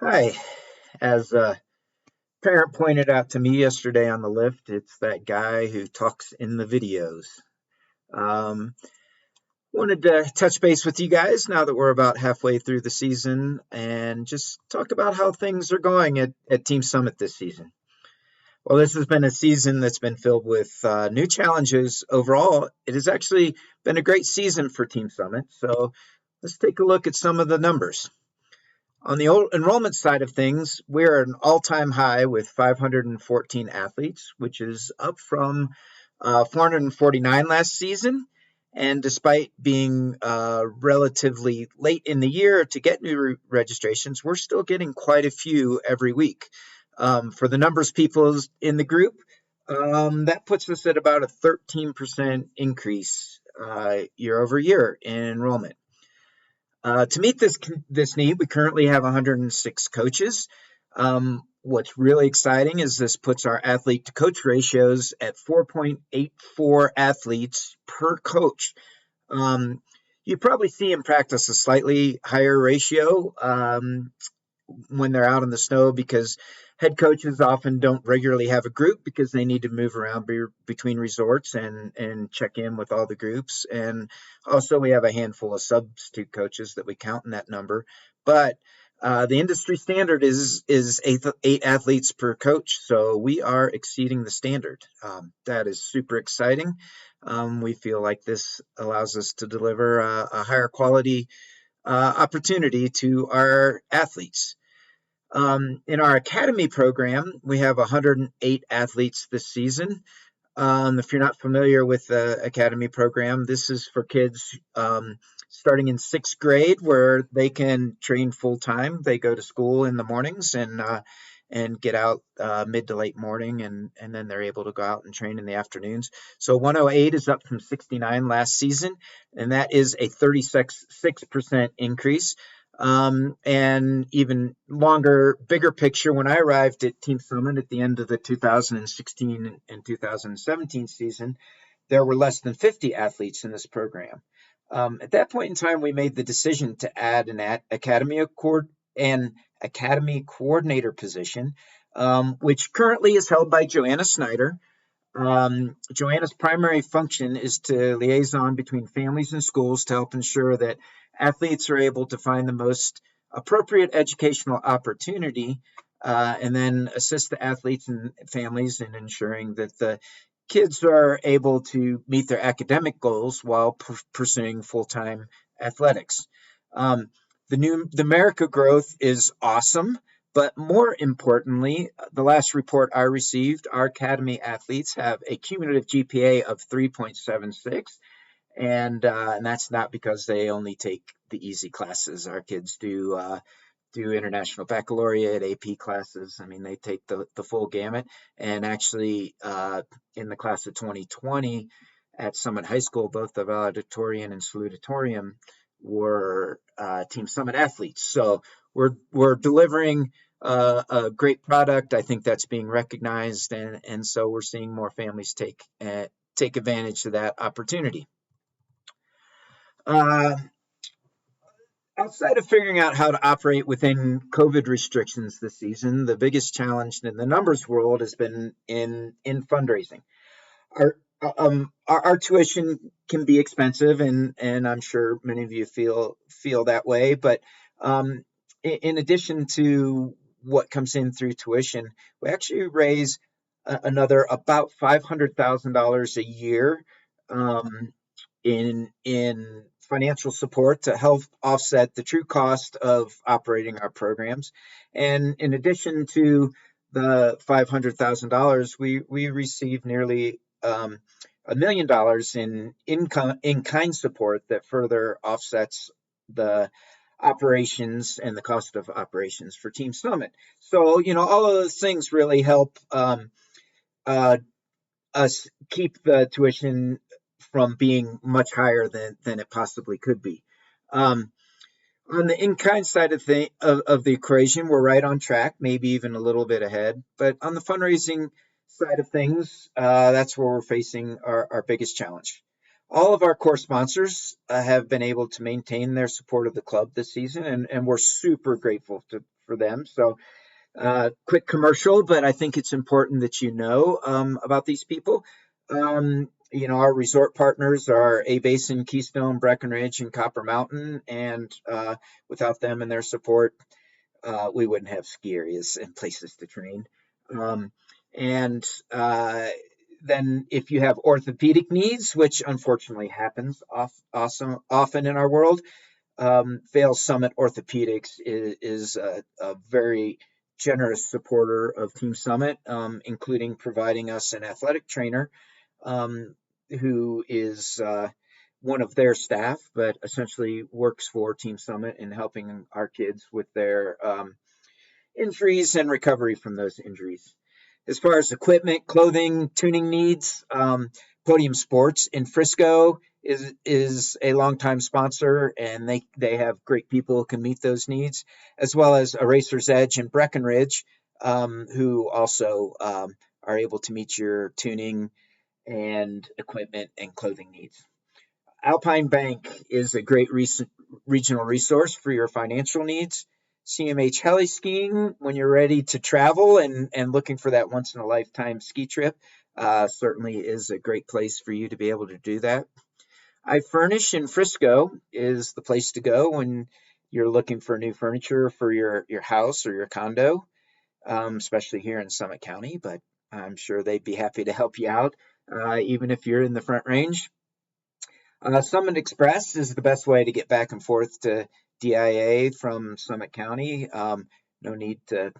Hi. As a parent pointed out to me yesterday on the lift, it's that guy who talks in the videos. Um, Wanted to touch base with you guys now that we're about halfway through the season and just talk about how things are going at Team Summit this season. Well, this has been a season that's been filled with new challenges overall. It has actually been a great season for Team Summit. So let's take a look at some of the numbers. On the enrollment side of things, we're at an all-time high with 514 athletes, which is up from 449 last season. And despite being relatively late in the year to get new registrations, we're still getting quite a few every week. For the numbers of people in the group, that puts us at about a 13% increase year over year in enrollment. To meet this need, we currently have 106 coaches. What's really exciting is this puts our athlete to coach ratios at 4.84 athletes per coach. You probably see in practice a slightly higher ratio when they're out in the snow because head coaches often don't regularly have a group because they need to move around between resorts and check in with all the groups. And also we have a handful of substitute coaches that we count in that number. But the industry standard is eight athletes per coach. So we are exceeding the standard. That is super exciting. We feel like this allows us to deliver a higher quality opportunity to our athletes. In our academy program, we have 108 athletes this season. If you're not familiar with the academy program, this is for kids starting in sixth grade where they can train full time. They go to school in the mornings and get out mid to late morning, and then they're able to go out and train in the afternoons. So 108 is up from 69 last season, and that is a 36% increase. And even longer, bigger picture, when I arrived at Team Summit at the end of the 2016 and 2017 season, there were less than 50 athletes in this program. At that point in time, we made the decision to add an academy coordinator position, which currently is held by Joanna Snyder. Joanna's primary function is to liaison between families and schools to help ensure that athletes are able to find the most appropriate educational opportunity and then assist the athletes and families in ensuring that the kids are able to meet their academic goals while pursuing full-time athletics. The numerical growth is awesome. But more importantly, the last report I received, our academy athletes have a cumulative GPA of 3.76. And that's not because they only take the easy classes. Our kids do international baccalaureate, AP classes. I mean, they take the full gamut. And actually, in the class of 2020 at Summit High School, both the valedictorian and salutatorian were Team Summit athletes. So we're delivering a great product. I think that's being recognized, and so we're seeing more families take advantage of that opportunity. Outside of figuring out how to operate within COVID restrictions this season, the biggest challenge in the numbers world has been in fundraising. Our tuition can be expensive, and I'm sure many of you feel that way. But in addition to what comes in through tuition, we actually raise another about $500,000 a year in financial support to help offset the true cost of operating our programs. And in addition to the $500,000, we receive nearly $1 million in kind support that further offsets the operations and the cost of operations for Team Summit. So, all of those things really help us keep the tuition from being much higher than it possibly could be. On the in-kind side of the equation, we're right on track, maybe even a little bit ahead. But on the fundraising side of things, that's where we're facing our biggest challenge. All of our core sponsors have been able to maintain their support of the club this season, and we're super grateful for them. So quick commercial, but I think it's important that you know about these people. Our resort partners are A Basin, Keystone, Breckenridge, and Copper Mountain, and without them and their support, we wouldn't have ski areas and places to train. Um, and then if you have orthopedic needs, which unfortunately happens often in our world, Vail Summit Orthopedics is a very generous supporter of Team Summit, including providing us an athletic trainer who is one of their staff, but essentially works for Team Summit in helping our kids with their injuries and recovery from those injuries. As far as equipment, clothing, tuning needs, Podium Sports in Frisco is a longtime sponsor, and they have great people who can meet those needs, as well as Eraser's Edge and Breckenridge, who also are able to meet your tuning and equipment and clothing needs. Alpine Bank is a great regional resource for your financial needs. CMH Heli Skiing, when you're ready to travel and looking for that once in a lifetime ski trip, certainly is a great place for you to be able to do that. I Furnish in Frisco is the place to go when you're looking for new furniture for your house or your condo, especially here in Summit County, but I'm sure they'd be happy to help you out, even if you're in the Front Range. Summit Express is the best way to get back and forth to DIA from Summit County. No need to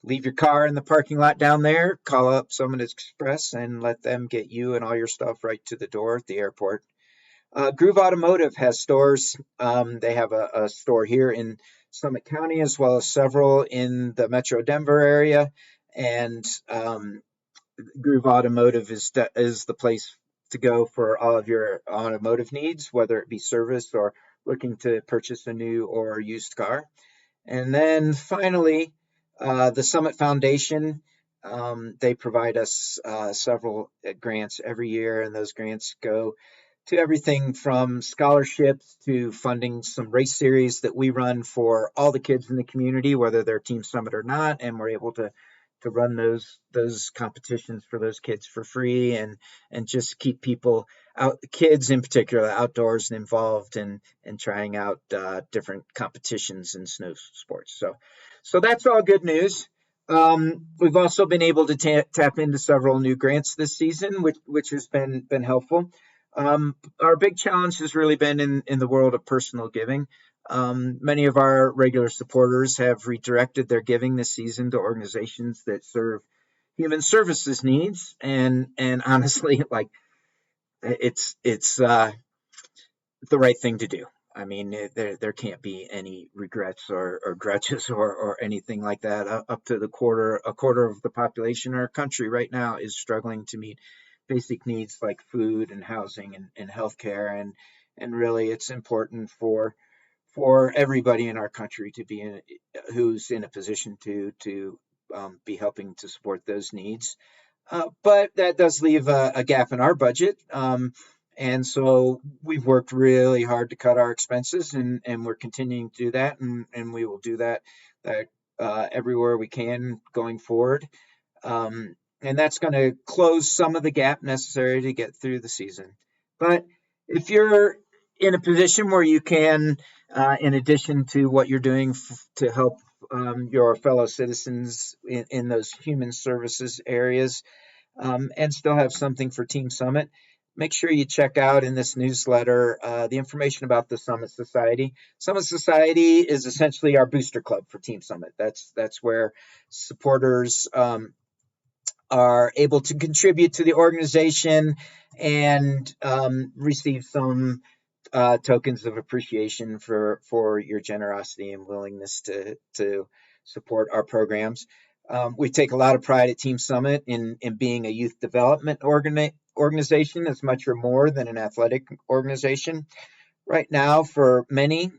leave your car in the parking lot down there. Call up Summit Express and let them get you and all your stuff right to the door at the airport. Groove Automotive has stores. They have a store here in Summit County as well as several in the Metro Denver area. And Groove Automotive is the place to go for all of your automotive needs, whether it be service or looking to purchase a new or used car. And then finally, the Summit Foundation, they provide us several grants every year, and those grants go to everything from scholarships to funding some race series that we run for all the kids in the community, whether they're Team Summit or not, and we're able to run those competitions for those kids for free and just keep people out, kids in particular, outdoors and involved in trying out different competitions in snow sports. So that's all good news. We've also been able to tap into several new grants this season, which has been helpful. Our big challenge has really been in the world of personal giving. Many of our regular supporters have redirected their giving this season to organizations that serve human services needs, and honestly, like it's the right thing to do. I mean, there can't be any regrets or grudges or anything like that. Up to a quarter of the population in our country right now is struggling to meet basic needs like food and housing and healthcare, and really, it's important for everybody in our country to be who's in a position to be helping to support those needs. But that does leave a gap in our budget. And so we've worked really hard to cut our expenses, and we're continuing to do that, and we will do that everywhere we can going forward. And that's going to close some of the gap necessary to get through the season. But if you're in a position where you can, in addition to what you're doing to help your fellow citizens in those human services areas, and still have something for Team Summit, make sure you check out in this newsletter the information about the Summit Society. Summit Society is essentially our booster club for Team Summit. That's where supporters are able to contribute to the organization and receive some tokens of appreciation for your generosity and willingness to support our programs. We take a lot of pride at Team Summit in being a youth development organization as much or more than an athletic organization. Right now, for many,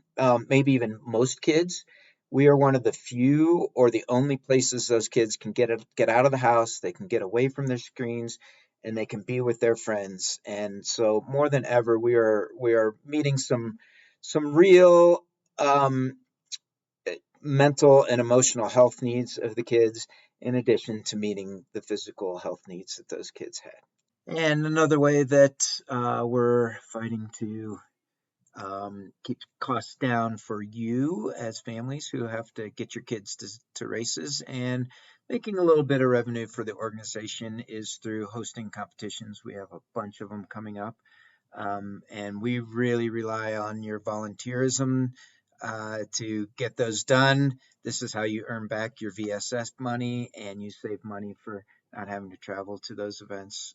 maybe even most kids, we are one of the few or the only places those kids can get out of the house, they can get away from their screens, and they can be with their friends. And so more than ever, we are meeting some real mental and emotional health needs of the kids, in addition to meeting the physical health needs that those kids had. And another way that we're fighting to keep costs down for you as families who have to get your kids to races and making a little bit of revenue for the organization is through hosting competitions. We have a bunch of them coming up. And we really rely on your volunteerism to get those done. This is how you earn back your VSS money and you save money for not having to travel to those events.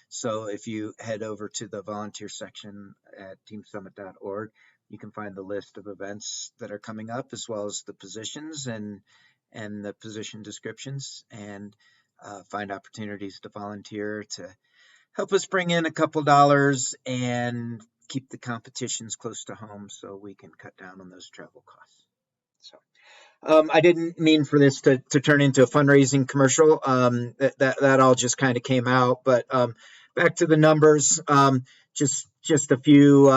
So if you head over to the volunteer section at teamsummit.org, you can find the list of events that are coming up, as well as the positions and the position descriptions, and find opportunities to volunteer to help us bring in a couple dollars and keep the competitions close to home so we can cut down on those travel costs. So I didn't mean for this to turn into a fundraising commercial. That all just kind of came out. But back to the numbers, just a few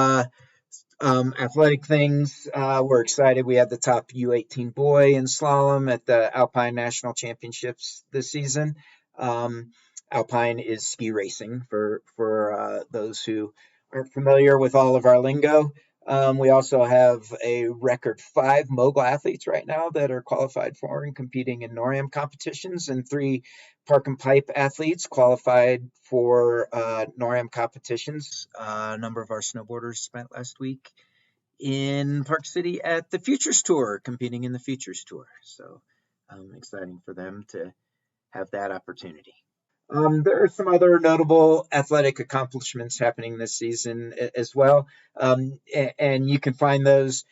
athletic things. We're excited. We had the top U18 boy in slalom at the Alpine National Championships this season. Alpine is ski racing for those who aren't familiar with all of our lingo. We also have a record 5 mogul athletes right now that are qualified for and competing in NORAM competitions, and 3 park and pipe athletes qualified for NORAM competitions. A number of our snowboarders spent last week in Park City at the Futures Tour, competing in the Futures Tour. So exciting for them to have that opportunity. There are some other notable athletic accomplishments happening this season as well, and you can find those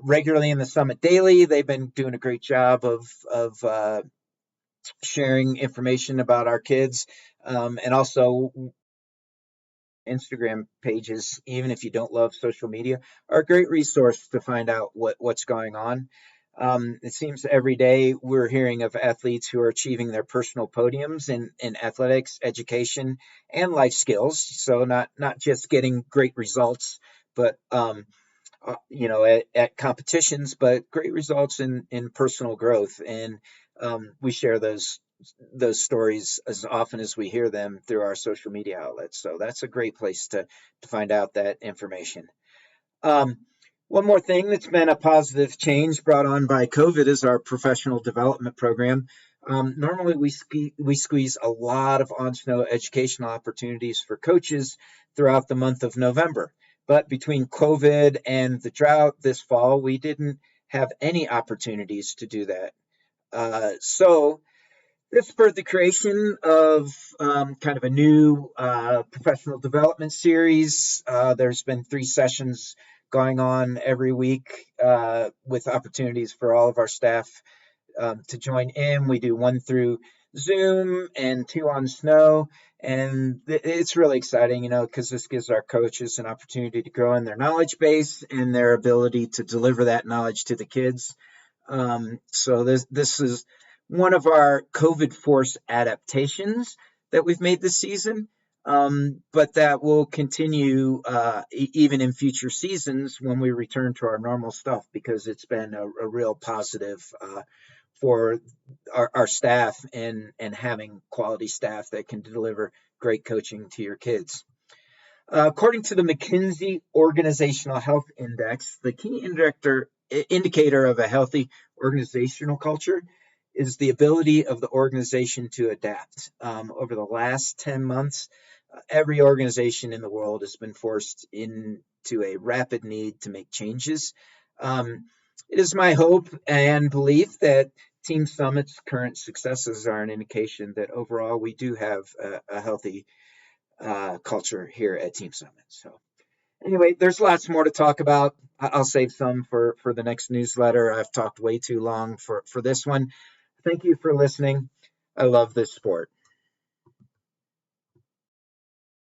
regularly in the Summit Daily. They've been doing a great job of sharing information about our kids, and also Instagram pages, even if you don't love social media, are a great resource to find out what's going on. It seems every day we're hearing of athletes who are achieving their personal podiums in athletics, education, and life skills. So not just getting great results, but at competitions, but great results in personal growth. And we share those stories as often as we hear them through our social media outlets. So that's a great place to find out that information. Um, One more thing that's been a positive change brought on by COVID is our professional development program. Normally, we squeeze a lot of on-snow educational opportunities for coaches throughout the month of November. But between COVID and the drought this fall, we didn't have any opportunities to do that. So this spurred the creation of kind of a new professional development series. There's been 3 sessions going on every week with opportunities for all of our staff to join in. We do 1 through Zoom and 2 on snow. And it's really exciting, because this gives our coaches an opportunity to grow in their knowledge base and their ability to deliver that knowledge to the kids. So this is one of our COVID force adaptations that we've made this season, but that will continue even in future seasons when we return to our normal stuff, because it's been a real positive for our staff and having quality staff that can deliver great coaching to your kids. According to the McKinsey Organizational Health Index, the key indicator of a healthy organizational culture is the ability of the organization to adapt. Over the last 10 months, every organization in the world has been forced into a rapid need to make changes. It is my hope and belief that Team Summit's current successes are an indication that overall we do have a healthy culture here at Team Summit. So anyway, there's lots more to talk about. I'll save some for the next newsletter. I've talked way too long for this one. Thank you for listening. I love this sport.